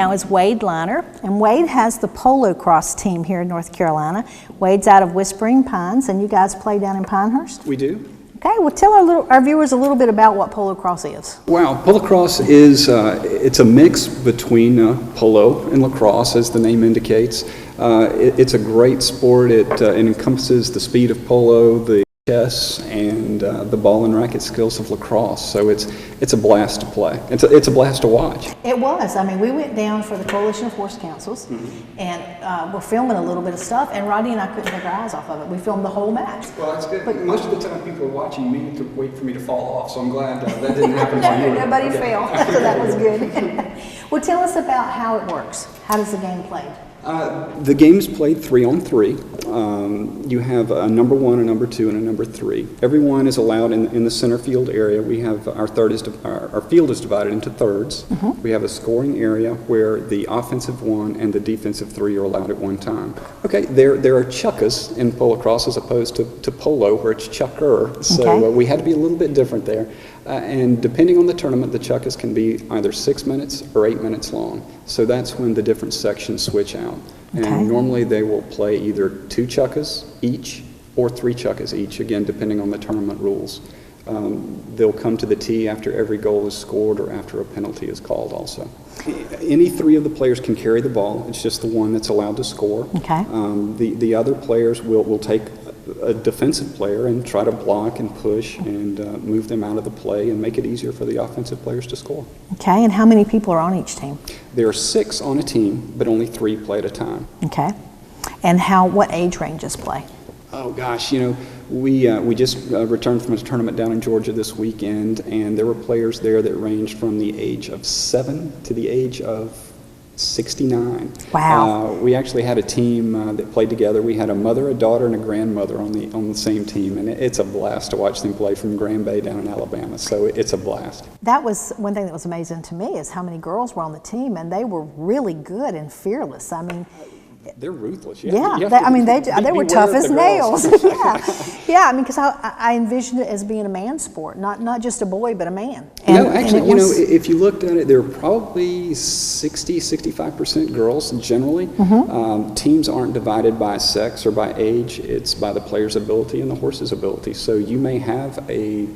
now is Wade Liner, and Wade has the Polocrosse team here in North Carolina. Wade's out of Whispering Pines, and you guys play down in Pinehurst? We do. Okay, well tell our viewers a little bit about what Polocrosse is. Wow, Polocrosse is it's a mix between polo and lacrosse, as the name indicates. It's a great sport. It encompasses the speed of polo, the chess, and the ball and racket skills of lacrosse. So it's a blast to play. It's a blast to watch. It was. I mean, we went down for the Coalition of Horse Councils, and we're filming a little bit of stuff, and Rodney and I couldn't take our eyes off of it. We filmed the whole match. Well, that's good. But most of the time people are watching me to wait for me to fall off, so I'm glad that didn't happen to you. Nobody fell, so that was good. Well, tell us about how it works. How does the game play? The game's played 3-on-3. You have a number 1, a number 2, and a number 3. Everyone is allowed in the center field area. We have our field is divided into thirds. We have a scoring area where the offensive 1 and the defensive 3 are allowed at one time. Okay, there are chuckas in Polocrosse as opposed to polo, where it's chucker. So we had to be a little bit different there. And depending on the tournament, the chuckas can be either 6 minutes or 8 minutes long. So that's when the different sections switch out. And normally they will play either 2 chuckas each or 3 chuckas each, again, depending on the tournament rules. They'll come to the tee after every goal is scored or after a penalty is called also. Any 3 of the players can carry the ball. It's just the one that's allowed to score. The other players will take a defensive player and try to block and push and move them out of the play and make it easier for the offensive players to score. Okay, and how many people are on each team? There are 6 on a team, but only 3 play at a time. Okay, and what age ranges play? Oh gosh, we just returned from a tournament down in Georgia this weekend, and there were players there that ranged from the age of 7 to the age of 69. Wow. We actually had a team that played together. We had a mother, a daughter, and a grandmother on the same team, and it's a blast to watch them play from Grand Bay down in Alabama, so it's a blast. That was one thing that was amazing to me, is how many girls were on the team, and they were really good and fearless. I mean, they're ruthless. They were tough as nails. Yeah. I mean, because I envisioned it as being a man's sport, not just a boy, but a man. If you looked at it, there were probably 60-65% girls generally. Teams aren't divided by sex or by age. It's by the player's ability and the horse's ability. So you may have a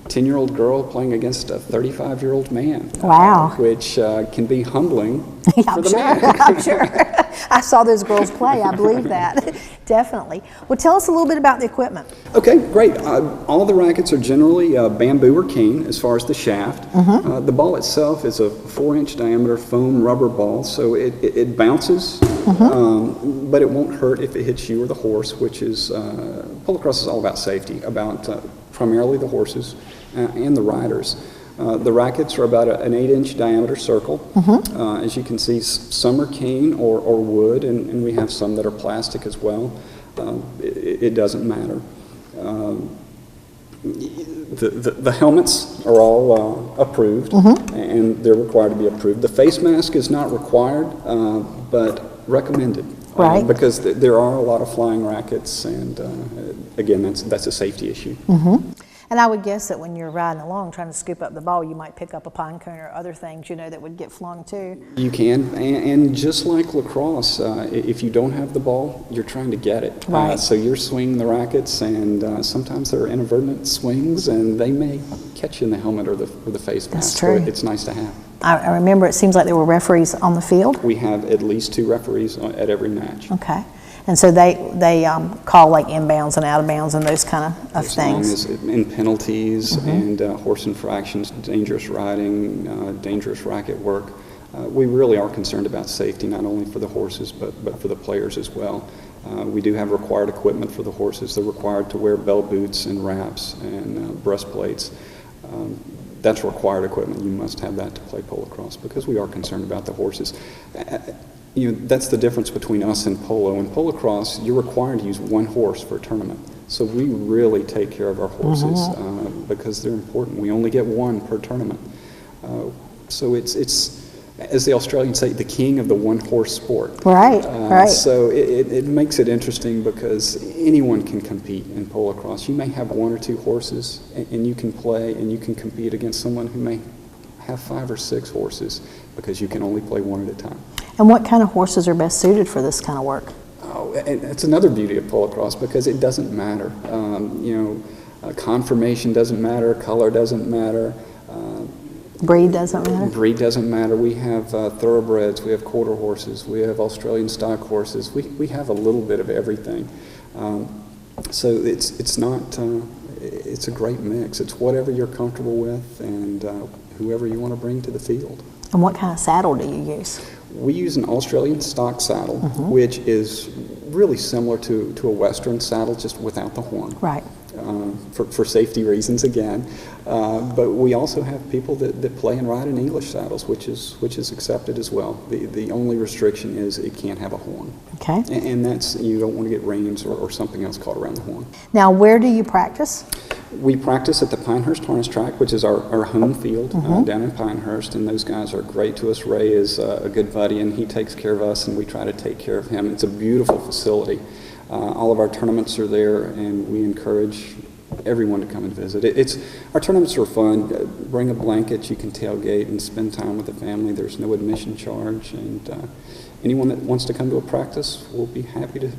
10-year-old girl playing against a 35-year-old man. Wow. Which can be humbling for the man. I'm sure. I saw those girls play. I believe that. Definitely. Well, tell us a little bit about the equipment. Okay, great. All the rackets are generally bamboo or cane as far as the shaft. The ball itself is a 4-inch diameter foam rubber ball, so it bounces, but it won't hurt if it hits you or the horse, which is, Polocrosse is all about safety, about primarily the horses and the riders. The rackets are about an 8-inch diameter circle. As you can see, some are cane or wood, and we have some that are plastic as well. It doesn't matter. The helmets are all approved, and they're required to be approved. The face mask is not required, but recommended. Right. Because there are a lot of flying rackets, and again, that's a safety issue. And I would guess that when you're riding along trying to scoop up the ball, you might pick up a pine cone or other things, that would get flung too. You can, and just like lacrosse, if you don't have the ball, you're trying to get it. Right. So you're swinging the rackets, and sometimes there are inadvertent swings, and they may catch you in the helmet or the face mask. That's true. So it's nice to have. I remember it seems like there were referees on the field. We have at least 2 referees at every match. Okay. And so they call like inbounds and out of bounds and those kind of things. And penalties and horse infractions, dangerous riding, dangerous racket work. We really are concerned about safety, not only for the horses but for the players as well. We do have required equipment for the horses. They're required to wear bell boots and wraps and breastplates. That's required equipment. You must have that to play Polocrosse because we are concerned about the horses. That's the difference between us and polo. In Polocrosse, you're required to use 1 horse for a tournament. So we really take care of our horses because they're important. We only get 1 per tournament. So it's, as the Australians say, the king of the 1-horse sport. Right, right. So it makes it interesting because anyone can compete in Polocrosse. You may have 1 or 2 horses and you can play and you can compete against someone who may have 5 or 6 horses. because you can only play one at a time. And what kind of horses are best suited for this kind of work? Oh, and that's another beauty of Polocrosse, because it doesn't matter. Conformation doesn't matter, color doesn't matter. Breed doesn't matter? Breed doesn't matter. We have thoroughbreds, we have quarter horses, we have Australian stock horses. We have a little bit of everything. So it's a great mix. It's whatever you're comfortable with and whoever you want to bring to the field. And what kind of saddle do you use? We use an Australian stock saddle, which is really similar to a Western saddle, just without the horn. Right. For safety reasons again. But we also have people that play and ride in English saddles, which is accepted as well. The only restriction is it can't have a horn. Okay. And that's, you don't want to get reins or something else caught around the horn. Now, where do you practice? We practice at the Pinehurst Harness Track, which is our home field down in Pinehurst, and those guys are great to us. Ray is a good buddy, and he takes care of us, and we try to take care of him. It's a beautiful facility. All of our tournaments are there, and we encourage everyone to come and visit. Our tournaments are fun. Bring a blanket, you can tailgate and spend time with the family. There's no admission charge, and anyone that wants to come to a practice, we'll be happy to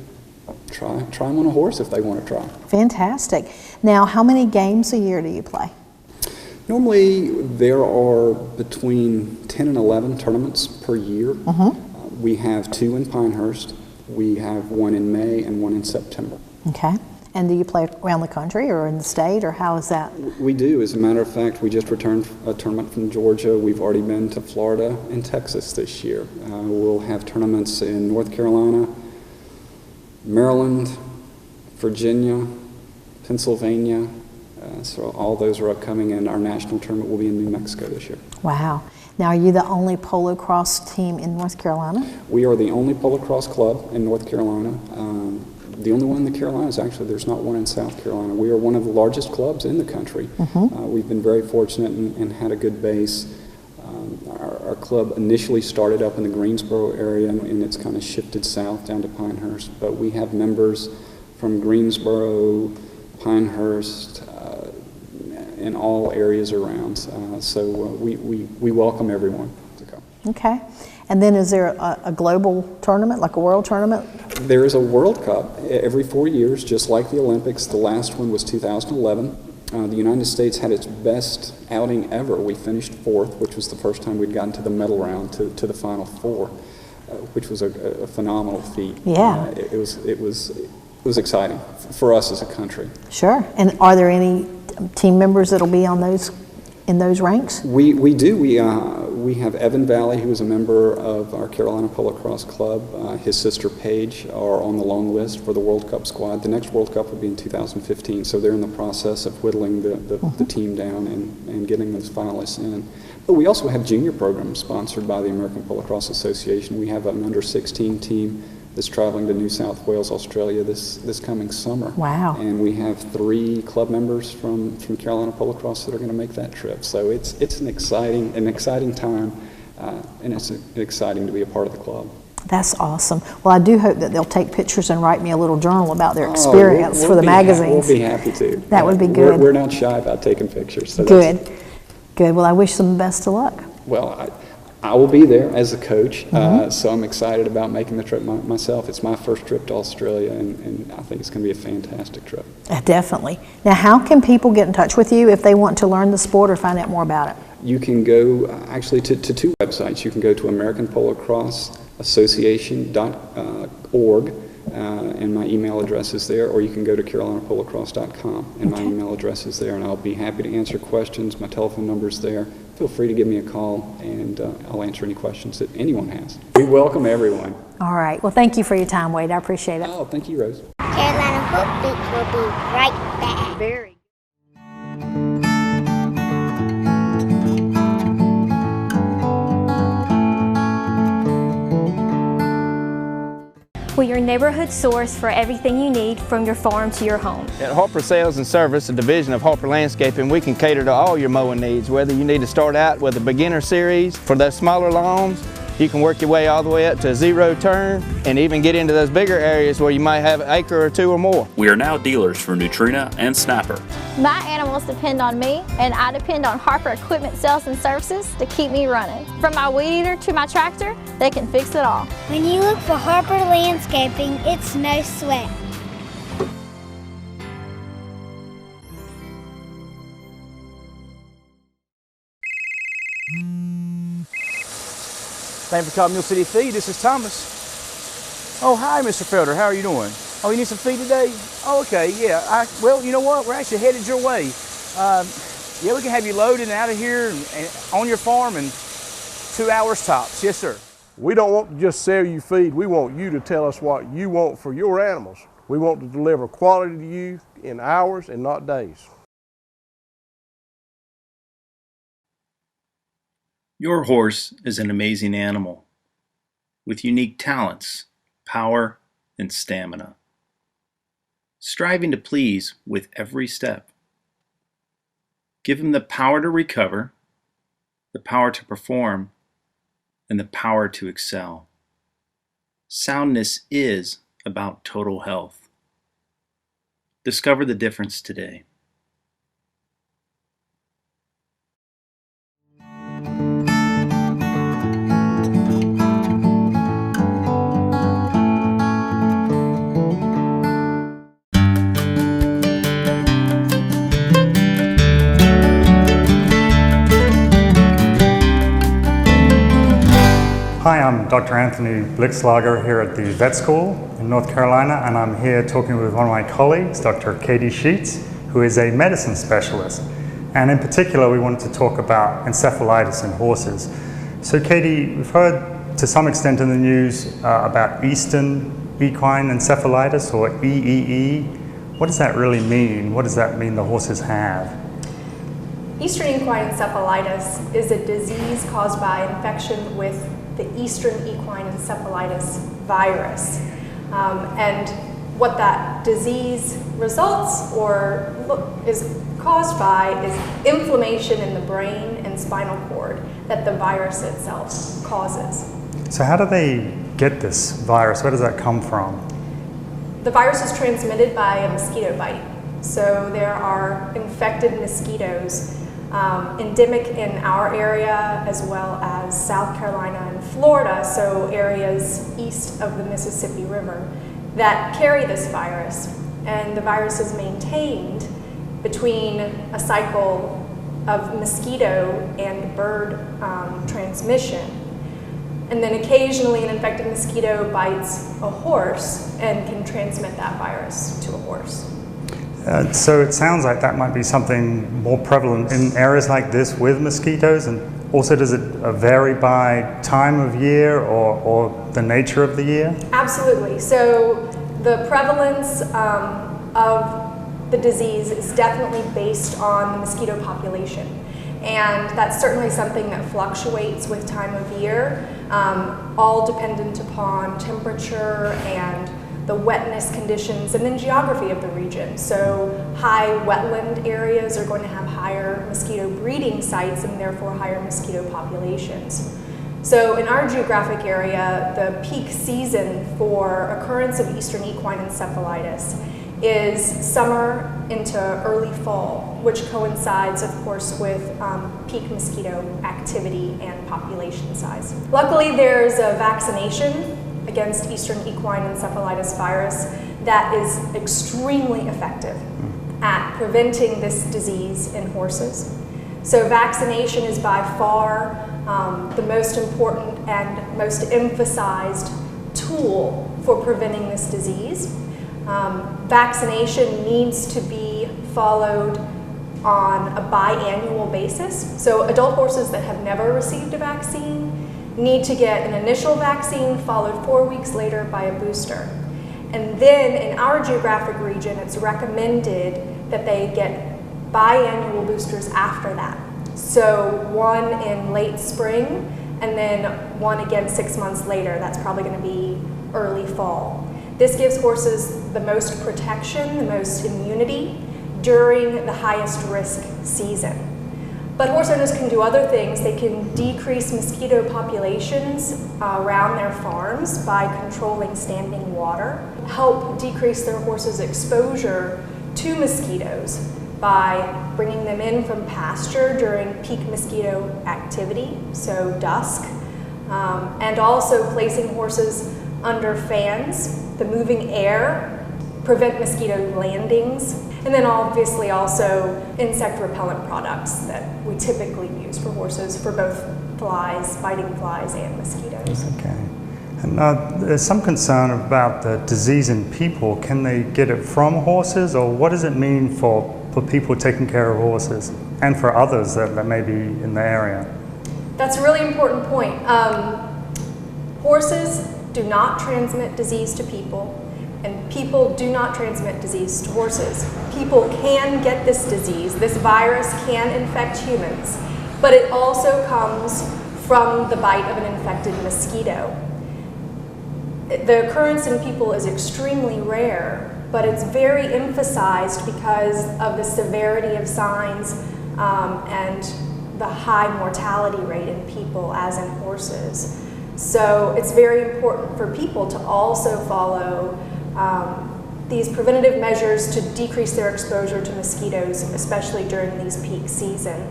try them on a horse if they want to try. Fantastic. Now, how many games a year do you play? Normally, there are between 10 and 11 tournaments per year. We have 2 in Pinehurst. We have 1 in May and 1 in September. Okay. And do you play around the country or in the state, or how is that? We do. As a matter of fact, we just returned a tournament from Georgia. We've already been to Florida and Texas this year. We'll have tournaments in North Carolina, Maryland, Virginia, Pennsylvania. So all those are upcoming, and our national tournament will be in New Mexico this year. Wow. Now, are you the only Polocrosse team in North Carolina? We are the only Polocrosse club in North Carolina. The only one in the Carolinas, actually. There's not one in South Carolina. We are one of the largest clubs in the country. We've been very fortunate and had a good base. Our club initially started up in the Greensboro area, and it's kind of shifted south down to Pinehurst. But we have members from Greensboro, Pinehurst, in all areas around. So we welcome everyone to come. Okay. And then is there a global tournament, like a world tournament? There is a World Cup every 4 years, just like the Olympics. The last one was 2011. The United States had its best outing ever. We finished 4th, which was the first time we'd gotten to the medal round, to the Final Four, which was a phenomenal feat. Yeah. It was exciting for us as a country. Sure. And are there any team members that'll be on in those ranks? We do. We have Evan Valley, who is a member of our Carolina Polocrosse Club. His sister Paige are on the long list for the World Cup squad. The next World Cup will be in 2015, so they're in the process of whittling the team down and getting those finalists in. But we also have junior programs sponsored by the American Polocrosse Association. We have an under-16 team that's traveling to New South Wales, Australia this coming summer. Wow. And we have 3 club members from Carolina Polocrosse that are going to make that trip. So it's an exciting time, and it's exciting to be a part of the club. That's awesome. Well, I do hope that they'll take pictures and write me a little journal about their experience for the magazines. We'll be happy to. That would be good. We're not shy about taking pictures. So good. Good. Well, I wish them the best of luck. Well, I will be there as a coach, so I'm excited about making the trip myself. It's my first trip to Australia, and I think it's going to be a fantastic trip. Definitely. Now, how can people get in touch with you if they want to learn the sport or find out more about it? You can go actually to 2 websites. You can go to AmericanPolocrosseAssociation.org, and my email address is there, or you can go to CarolinaPolocrosse.com, and my email address is there, and I'll be happy to answer questions. My telephone number is there. Feel free to give me a call, and I'll answer any questions that anyone has. We welcome everyone. All right. Well, thank you for your time, Wade. I appreciate it. Oh, thank you, Rose. Carolina Hoop Beach will be right back. Very. We're your neighborhood source for everything you need from your farm to your home. At Harper Sales and Service, a division of Harper Landscaping, we can cater to all your mowing needs, whether you need to start out with a beginner series for those smaller lawns You can work your way all the way up to a zero turn and even get into those bigger areas where you might have an acre or two or more. We are now dealers for Neutrina and Snapper. My animals depend on me, and I depend on Harper Equipment Sales and Services to keep me running. From my weed eater to my tractor, they can fix it all. When you look for Harper Landscaping, it's no sweat. Thank you for calling Mill City Feed. This is Thomas. Oh, hi, Mr. Felder. How are you doing? Oh, you need some feed today? Oh, okay, yeah. Well, you know what? We're actually headed your way. Yeah, we can have you loaded and out of here and on your farm in 2 hours tops. Yes, sir. We don't want to just sell you feed. We want you to tell us what you want for your animals. We want to deliver quality to you in hours and not days. Your horse is an amazing animal with unique talents, power, and stamina, striving to please with every step. Give him the power to recover, the power to perform, and the power to excel. Soundness is about total health. Discover the difference today. Hi, I'm Dr. Anthony Blitzlager here at the vet school in North Carolina, and I'm here talking with one of my colleagues, Dr. Katie Sheets, who is a medicine specialist. And in particular, we wanted to talk about encephalitis in horses. So Katie, we've heard to some extent in the news about Eastern equine encephalitis, or EEE. What does that really mean? What does that mean the horses have? Eastern equine encephalitis is a disease caused by infection with the Eastern equine encephalitis virus. And what that disease results or is caused by is inflammation in the brain and spinal cord that the virus itself causes. So how do they get this virus? Where does that come from? The virus is transmitted by a mosquito bite. So there are infected mosquitoes endemic in our area as well as South Carolina and Florida, so areas east of the Mississippi River, that carry this virus. And the virus is maintained between a cycle of mosquito and bird transmission. And then occasionally an infected mosquito bites a horse and can transmit that virus to a horse. So it sounds like that might be something more prevalent in areas like this with mosquitoes, and also does it vary by time of year or the nature of the year? Absolutely. So the prevalence of the disease is definitely based on the mosquito population. And that's certainly something that fluctuates with time of year, all dependent upon temperature and the wetness conditions and then geography of the region. So high wetland areas are going to have higher mosquito breeding sites and therefore higher mosquito populations. So in our geographic area, the peak season for occurrence of Eastern equine encephalitis is summer into early fall, which coincides, of course, with peak mosquito activity and population size. Luckily, there's a vaccination against Eastern equine encephalitis virus that is extremely effective at preventing this disease in horses. So vaccination is by far the most important and most emphasized tool for preventing this disease. Vaccination needs to be followed on a biannual basis. So adult horses that have never received a vaccine need to get an initial vaccine followed 4 weeks later by a booster. And then in our geographic region, it's recommended that they get biannual boosters after that. So one in late spring and then one again 6 months later. That's probably going to be early fall. This gives horses the most protection, the most immunity during the highest risk season. But horse owners can do other things. They can decrease mosquito populations around their farms by controlling standing water, help decrease their horses' exposure to mosquitoes by bringing them in from pasture during peak mosquito activity, so dusk, and also placing horses under fans. The moving air prevent mosquito landings, and then obviously also insect repellent products that we typically use for horses for both flies, biting flies, and mosquitoes. Okay. And there's some concern about the disease in people. Can they get it from horses, or what does it mean for people taking care of horses and for others that may be in the area? That's a really important point. Horses do not transmit disease to people, and people do not transmit disease to horses. People can get this disease. This virus can infect humans, but it also comes from the bite of an infected mosquito. The occurrence in people is extremely rare, but it's very emphasized because of the severity of signs and the high mortality rate in people as in horses. So it's very important for people to also follow these preventative measures to decrease their exposure to mosquitoes, especially during these peak season.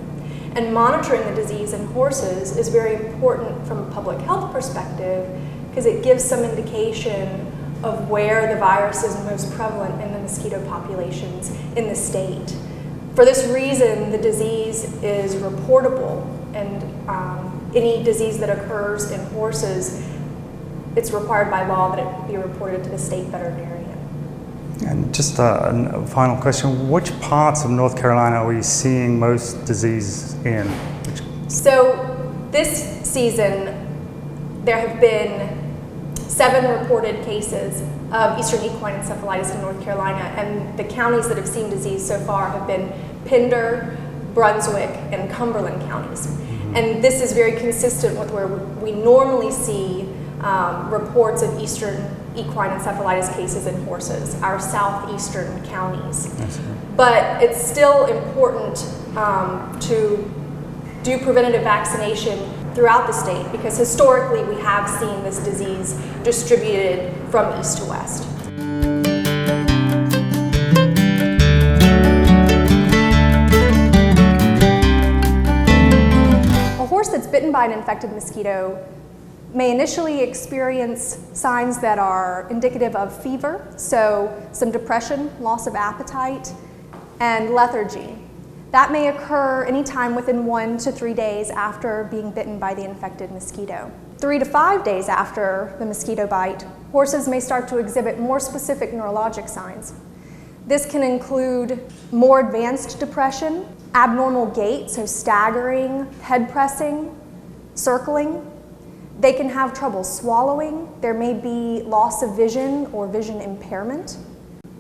And monitoring the disease in horses is very important from a public health perspective because it gives some indication of where the virus is most prevalent in the mosquito populations in the state. For this reason, the disease is reportable, and any disease that occurs in horses, it's required by law that it be reported to the state veterinarian. And just a final question, which parts of North Carolina are we seeing most disease in? So this season, there have been 7 reported cases of eastern equine encephalitis in North Carolina, and the counties that have seen disease so far have been Pender, Brunswick, and Cumberland counties. And this is very consistent with where we normally see reports of eastern equine encephalitis cases in horses, our southeastern counties. But it's still important to do preventative vaccination throughout the state because historically we have seen this disease distributed from east to west. A horse that's bitten by an infected mosquito may initially experience signs that are indicative of fever, so some depression, loss of appetite, and lethargy. That may occur anytime within 1 to 3 days after being bitten by the infected mosquito. 3 to 5 days after the mosquito bite, horses may start to exhibit more specific neurologic signs. This can include more advanced depression, abnormal gait, so staggering, head pressing, circling. They can have trouble swallowing. There may be loss of vision or vision impairment.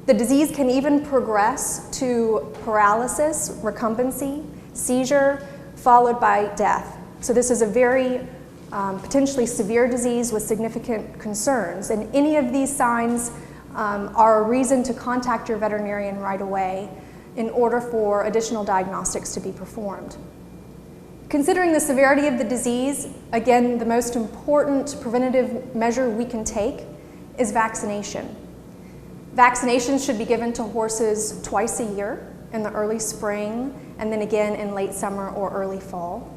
The disease can even progress to paralysis, recumbency, seizure, followed by death. So this is a very potentially severe disease with significant concerns. And any of these signs are a reason to contact your veterinarian right away in order for additional diagnostics to be performed. Considering the severity of the disease, again, the most important preventative measure we can take is vaccination. Vaccinations should be given to horses twice a year in the early spring and then again in late summer or early fall.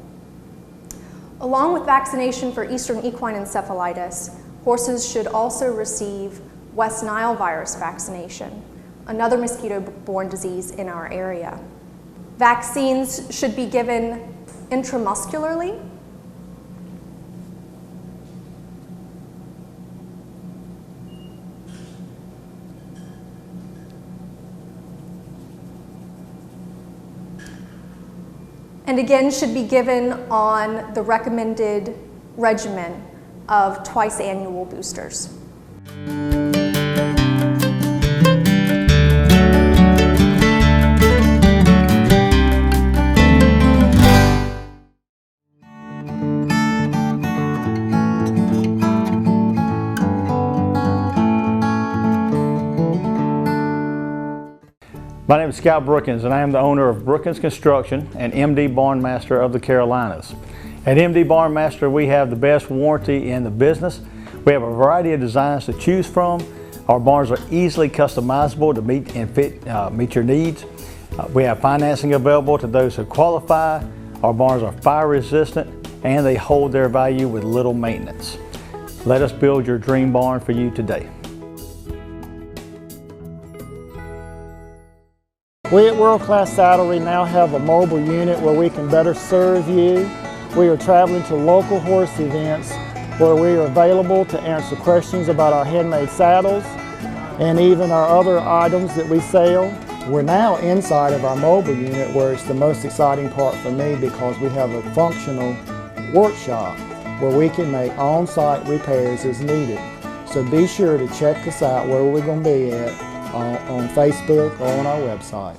Along with vaccination for eastern equine encephalitis, horses should also receive West Nile virus vaccination, another mosquito-borne disease in our area. Vaccines should be given intramuscularly. And again, should be given on the recommended regimen of twice annual boosters. My name is Scott Brookins, and I am the owner of Brookins Construction and MD Barn Master of the Carolinas. At MD Barn Master, we have the best warranty in the business. We have a variety of designs to choose from. Our barns are easily customizable to meet your needs. We have financing available to those who qualify. Our barns are fire resistant and they hold their value with little maintenance. Let us build your dream barn for you today. We at World Class Saddlery now have a mobile unit where we can better serve you. We are traveling to local horse events where we are available to answer questions about our handmade saddles and even our other items that we sell. We're now inside of our mobile unit where it's the most exciting part for me because we have a functional workshop where we can make on-site repairs as needed. So be sure to check us out where we're going to be at on Facebook or on our website.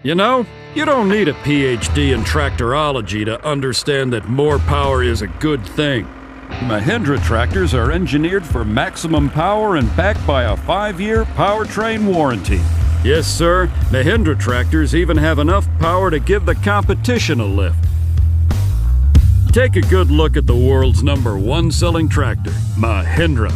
You know, you don't need a PhD in tractorology to understand that more power is a good thing. Mahindra tractors are engineered for maximum power and backed by a 5-year powertrain warranty. Yes, sir, Mahindra tractors even have enough power to give the competition a lift. Take a good look at the world's #1 selling tractor, Mahindra.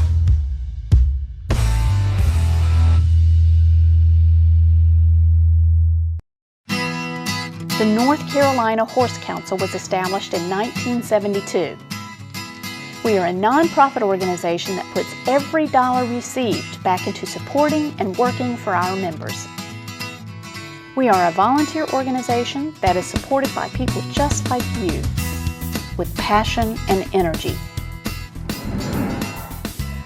The North Carolina Horse Council was established in 1972. We are a nonprofit organization that puts every dollar received back into supporting and working for our members. We are a volunteer organization that is supported by people just like you, with passion and energy.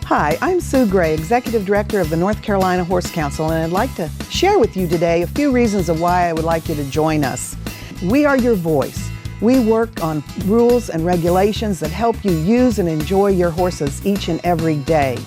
Hi, I'm Sue Gray, Executive Director of the North Carolina Horse Council, and I'd like to share with you today a few reasons of why I would like you to join us. We are your voice. We work on rules and regulations that help you use and enjoy your horses each and every day.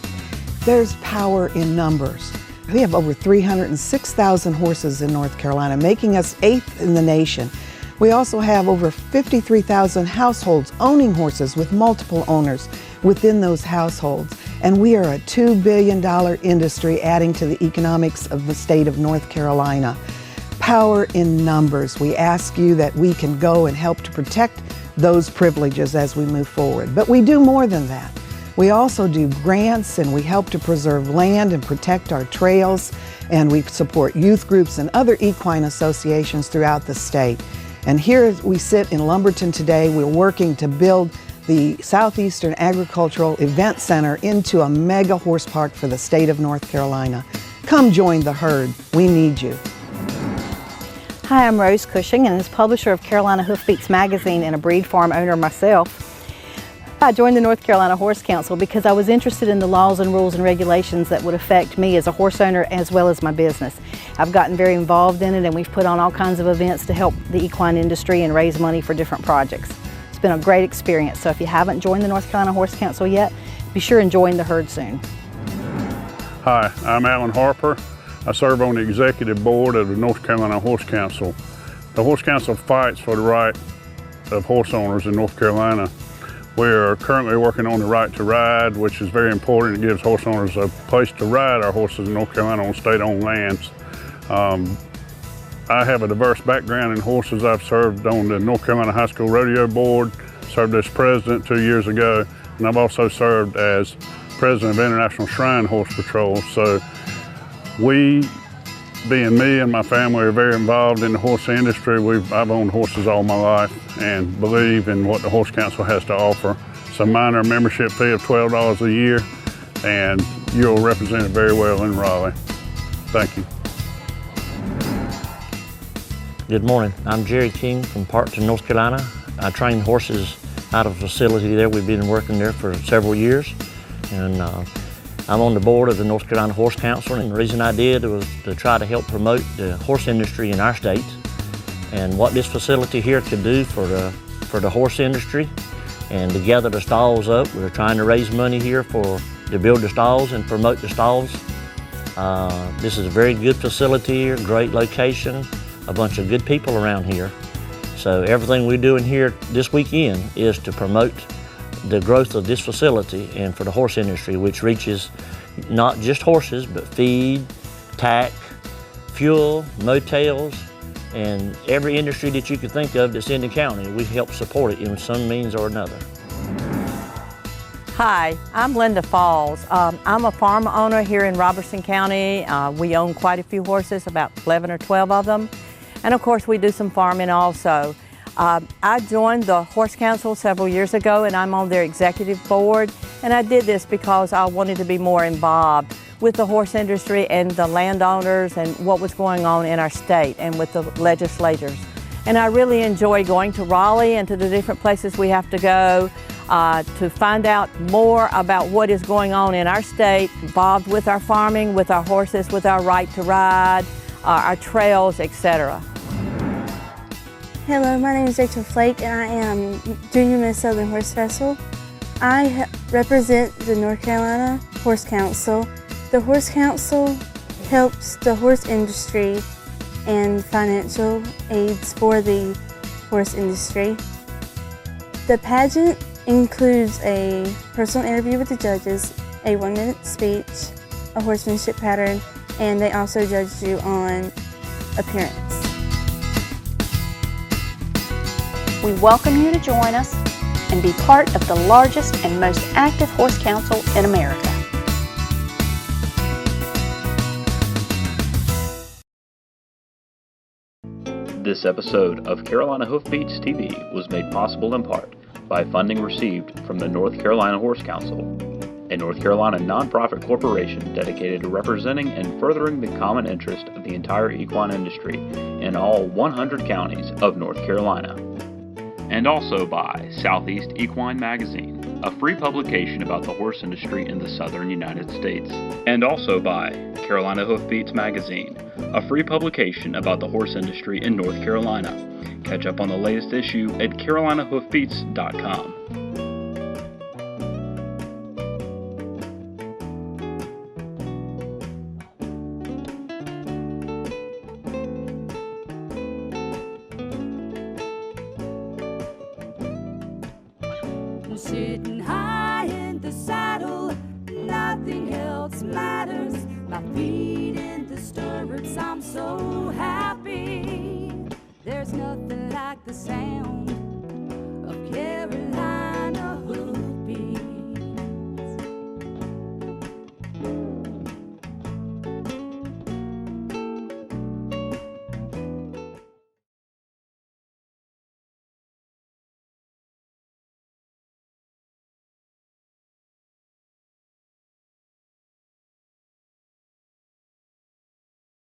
There's power in numbers. We have over 306,000 horses in North Carolina, making us 8th in the nation. We also have over 53,000 households owning horses with multiple owners within those households. And we are a $2 billion industry adding to the economics of the state of North Carolina. Power in numbers. We ask you that we can go and help to protect those privileges as we move forward. But we do more than that. We also do grants and we help to preserve land and protect our trails, and we support youth groups and other equine associations throughout the state. And here we sit in Lumberton today, we're working to build the Southeastern Agricultural Event Center into a mega horse park for the state of North Carolina. Come join the herd. We need you. Hi, I'm Rose Cushing, and as publisher of Carolina Hoofbeats magazine and a breed farm owner myself, I joined the North Carolina Horse Council because I was interested in the laws and rules and regulations that would affect me as a horse owner as well as my business. I've gotten very involved in it, and we've put on all kinds of events to help the equine industry and raise money for different projects. It's been a great experience, so if you haven't joined the North Carolina Horse Council yet, be sure and join the herd soon. Hi, I'm Alan Harper. I serve on the executive board of the North Carolina Horse Council. The Horse Council fights for the right of horse owners in North Carolina. We're currently working on the right to ride, which is very important. It gives horse owners a place to ride our horses in North Carolina on state-owned lands. I have a diverse background in horses. I've served on the North Carolina High School Rodeo Board, served as president 2 years ago, and I've also served as president of International Shrine Horse Patrol. So we, being me and my family, are very involved in the horse industry. I've owned horses all my life and believe in what the Horse Council has to offer. It's a minor membership fee of $12 a year, and you'll represent it very well in Raleigh. Thank you. Good morning. I'm Jerry King from Parkton, North Carolina. I train horses out of a facility there. We've been working there for several years, and I'm on the board of the North Carolina Horse Council, and the reason I did was to try to help promote the horse industry in our state and what this facility here could do for the horse industry, and to gather the stalls up. We're trying to raise money here to build the stalls and promote the stalls. This is a very good facility here, great location, a bunch of good people around here. So everything we're doing here this weekend is to promote the growth of this facility and for the horse industry, which reaches not just horses, but feed, tack, fuel, motels, and every industry that you could think of that's in the county. We help support it in some means or another. Hi, I'm Linda Falls. I'm a farm owner here in Robertson County. We own quite a few horses, about 11 or 12 of them. And of course we do some farming also. I joined the Horse Council several years ago and I'm on their executive board. And I did this because I wanted to be more involved with the horse industry and the landowners and what was going on in our state and with the legislators. And I really enjoy going to Raleigh and to the different places we have to go to find out more about what is going on in our state, involved with our farming, with our horses, with our right to ride, our trails, etc. Hello, my name is Rachel Flake and I am Junior Miss Southern Horse Festival. I represent the North Carolina Horse Council. The Horse Council helps the horse industry and financial aids for the horse industry. The pageant includes a personal interview with the judges, a 1-minute speech, a horsemanship pattern, and they also judge you on appearance. We welcome you to join us and be part of the largest and most active horse council in America. This episode of Carolina Hoofbeats TV was made possible in part by funding received from the North Carolina Horse Council, a North Carolina nonprofit corporation dedicated to representing and furthering the common interest of the entire equine industry in all 100 counties of North Carolina. And also by Southeast Equine Magazine, a free publication about the horse industry in the southern United States. And also by Carolina Hoofbeats Magazine, a free publication about the horse industry in North Carolina. Catch up on the latest issue at carolinahoofbeats.com. Sitting high in the saddle, nothing else matters. My feet in the stirrups, I'm so happy. There's nothing like the same.